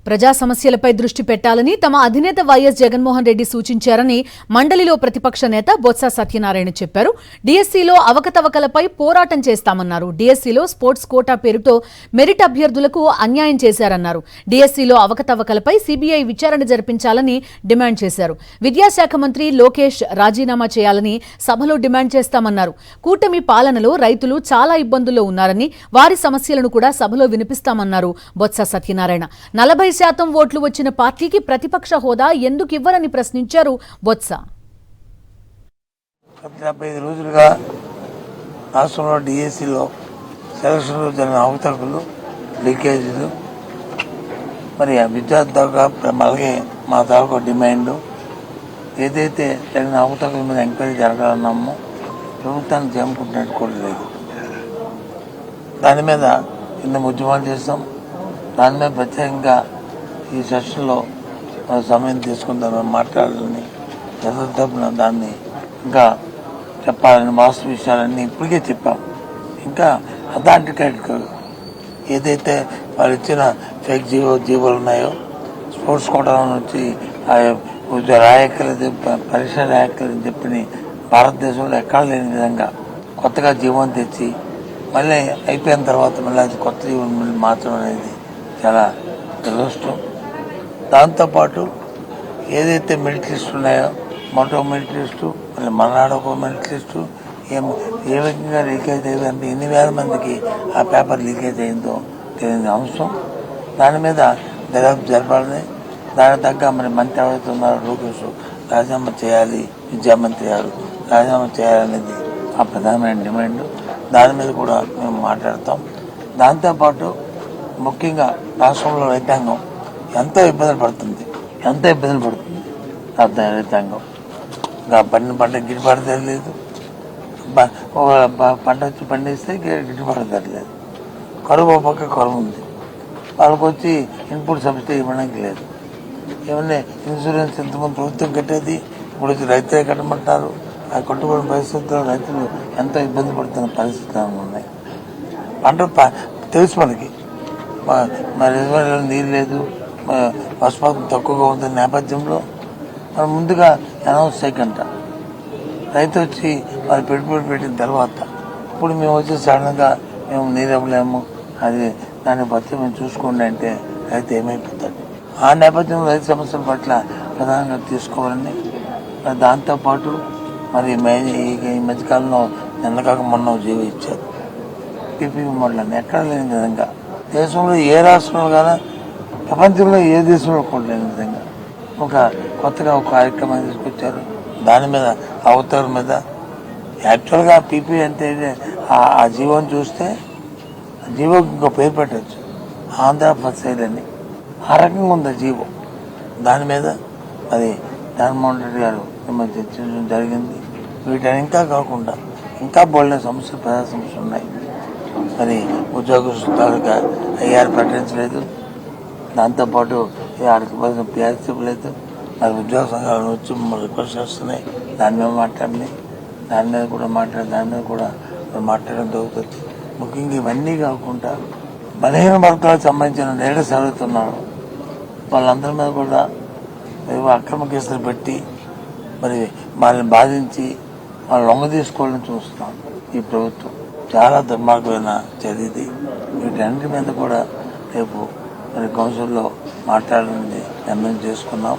ప్రజా సమస్యలపై దృష్టి పెట్టాలని తమ అధినేత వైఎస్ జగన్మోహన్ రెడ్డి సూచించారని మండలిలో ప్రతిపక్ష నేత బొత్స సత్యనారాయణ చెప్పారు. డిఎస్సీలో అవకతవకలపై పోరాటం చేస్తామన్నారు. డిఎస్సీలో స్పోర్ట్స్ కోటా పేరుతో మెరిట్ అభ్యర్థులకు అన్యాయం చేశారన్నారు. డిఎస్సీలో అవకతవకలపై సీబీఐ విచారణ జరిపించాలని డిమాండ్ చేశారు. విద్యాశాఖ మంత్రి లోకేష్ రాజీనామా చేయాలని సభలో డిమాండ్ చేస్తామన్నారు. కూటమి పాలనలో రైతులు చాలా ఇబ్బందుల్లో ఉన్నారని, వారి సమస్యలను కూడా సభలో వినిపిస్తామన్నారు బొత్స సత్యనారాయణ. 40% ఓట్లు వచ్చిన పార్టీకి ప్రతిపక్ష హోదా ఎందుకు ఇవ్వరని ప్రశ్నించారు బొత్స. 75 రోజులుగా రాష్ట్రంలో డిఎస్సీలో సెలక్షన్లో జరిగిన అవతకులు, లీకేజీలు, మరి విద్యార్థులుగా అలాగే మా తాలూకు డిమాండ్ ఏదైతే జరిగిన అవతకుల మీద ఎంక్వైరీ జరగాలన్నామో ప్రభుత్వాన్ని చేరుకుంటున్నట్టు కూడా లేదు. దాని మీద ఎన్నో ఉద్యమాలు చేస్తాం. దాని మీద ప్రత్యేకంగా ఈ సెషన్లో సమయం తీసుకుందామని మాట్లాడాలని తరపున దాన్ని ఇంకా చెప్పాలని వాస్తవ విషయాలన్నీ ఇప్పటికే చెప్పాం. ఇంకా అథాంటికేట్ ఏదైతే వాళ్ళు ఇచ్చిన ఫేక్ జీవోలు ఉన్నాయో, స్పోర్ట్స్ కోటాల నుంచి రాయక్కర్లేదు, పరీక్ష రాయక్కర్లేదని చెప్పి భారతదేశంలో ఎక్కడ లేని విధంగా కొత్తగా జీవం తెచ్చి మళ్ళీ అయిపోయిన తర్వాత మళ్ళీ అది కొత్త జీవనం మళ్ళీ మార్చడం అనేది చాలా దురదృష్టం. దాంతోపాటు ఏదైతే మెరిట్ లిస్టు ఉన్నాయో, మరో మెరిట్ లిస్టు, మళ్ళీ మనాడు ఒక మెరిట్ లిస్టు, ఏ విధంగా లీకేజ్ అయ్యిందంటే ఎన్ని వేల మందికి ఆ పేపర్ లీకేజ్ అయిందో తెలియని అంశం. దాని మీద దర్యాప్తు జరపాలని, దాని తగ్గ మరి మంత్రి ఎవరైతే ఉన్నారో లోకేష్ రాజీనామా చేయాలి, విద్యామంత్రి గారు రాజీనామా చేయాలనేది ఆ ప్రధానమైన డిమాండ్. దాని మీద కూడా మేము మాట్లాడతాం. దాంతోపాటు ముఖ్యంగా రాష్ట్రంలో రైతాంగం ఎంతో ఇబ్బందులు పడుతుంది రైతాంగం. ఇంకా పంట గిట్టుబాటు ధర లేదు, పంట వచ్చి పండిస్తే గిట్టుబాటు ధర లేదు, కరువు పక్క కరువు ఉంది, వాళ్ళకి వచ్చి ఇన్పుట్ సబ్సిడీ ఇవ్వడానికి లేదు. ఏమన్నా ఇన్సూరెన్స్ ఇంతకుముందు ప్రభుత్వం కట్టేది, ఇప్పుడు వచ్చి రైతులే కట్టమంటారు. ఆ కట్టుబడిన పరిస్థితుల్లో రైతులు ఎంతో ఇబ్బంది పడుతున్న పరిస్థితులు ఉన్నాయి. పంట తెలుసు మనకి, మన రిజర్వాయర్లో నీరు లేదు, వర్షపాతం తక్కువగా ఉంటుంది నేపథ్యంలో మనం ముందుగా అనౌన్స్ చేయకంట రైతు వచ్చి వాళ్ళు పెట్టుబడి పెట్టిన తర్వాత ఇప్పుడు మేము వచ్చి సడన్గా మేము నీరు ఇవ్వలేము, అది దాన్ని బట్టి మేము చూసుకోండి అంటే రైతు ఏమైపోతాడు. ఆ నేపథ్యంలో రైతు సమస్యల పట్ల ప్రధానంగా తీసుకోవాలని, దాంతోపాటు మరి ఈ మధ్యకాలంలో నిన్నకాక మొన్న జీవో ఇచ్చారు. పీపీ మోడల్ ఎక్కడ లేని విధంగా దేశంలో ఏ రాష్ట్రంలో కానీ ప్రపంచంలో ఏ దేశంలో కూడా లేని విధంగా కొత్తగా ఒక కార్యక్రమాన్ని తీసుకొచ్చారు. దాని మీద అవతల మీద యాక్చువల్గా పీపీ అంటే ఆ జీవోని చూస్తే జీవోకి ఇంకో పేరు పెట్టచ్చు, ఆంధ్రప్రదేశ్ అని ఆ రకంగా ఉంది జీవో. దాని మీద అది జగన్మోహన్ రెడ్డి గారు చర్చించడం జరిగింది. వీటిని ఇంకా కాకుండా ఇంకా బోల్డెన సమస్యలు, ప్రజా సమస్యలు ఉన్నాయి. మరి ఉద్యోగస్తులుగా ఐఆర్ ప్రకటించలేదు, దాంతోపాటు ఆడికి బదులు పిఆర్సీ లేదు. మరి ఉద్యోగ సంఘాలను వచ్చి రిక్వెస్ట్ చేస్తున్నాయి, దాని మీద మాట్లాడి దాని మీద కూడా మాట్లాడడం జరుగుతుంది. ముఖ్యంగా ఇవన్నీ కాకుండా బలహీన వర్గాలకు సంబంధించిన లీడర్స్ ఎవరైతే ఉన్నారో వాళ్ళందరి మీద కూడా అక్రమ కేసులు పెట్టి మరి వాళ్ళని బాధించి వాళ్ళు లొంగ తీసుకోవాలని చూస్తున్నాం. ఈ ప్రభుత్వం చాలా దుర్మార్గమైన చర్యది. వీటన్నిటి మీద కూడా రేపు మరి కౌన్సిల్లో మాట్లాడాలని నిర్ణయం చేసుకున్నాం.